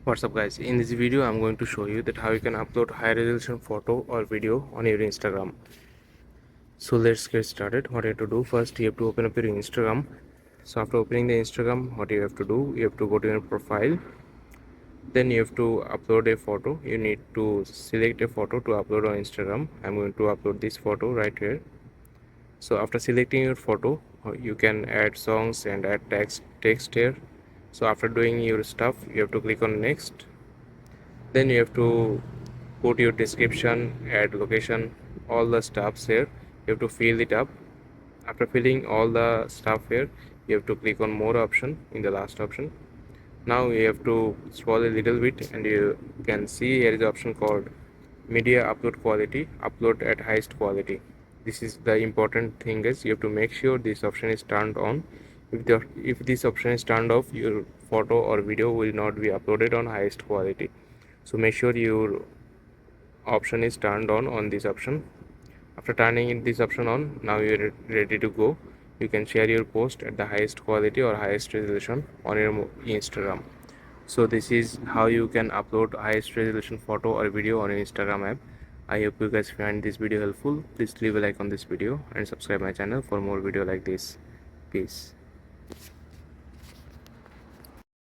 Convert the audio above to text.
What's up guys, in this video I'm going to show you that how you can upload high resolution photo or video on your Instagram. So let's get started. What you have to do, first you have to open up your Instagram. So after opening the Instagram, what you have to do, you have to go to your profile, then you have to upload a photo. You need to select a photo to upload on Instagram. I'm going to upload this photo right here. So after selecting your photo, you can add songs and add text here. So after doing your stuff, you have to click on next. Then you have to put your description, add location, all the stuffs here. You have to fill it up. After filling all the stuff here, you have to click on more option in the last option. Now you have to scroll a little bit and you can see here is the option called media upload quality, upload at highest quality. This is the important thing, is you have to make sure this option is turned on. If this option is turned off, your photo or video will not be uploaded on highest quality. So make sure your option is turned on this option. After turning this option on, now you're ready to go. You can share your post at the highest quality or highest resolution on your Instagram. So this is how you can upload highest resolution photo or video on your Instagram app. I hope you guys find this video helpful. Please leave a like on this video and subscribe my channel for more video like this. Peace.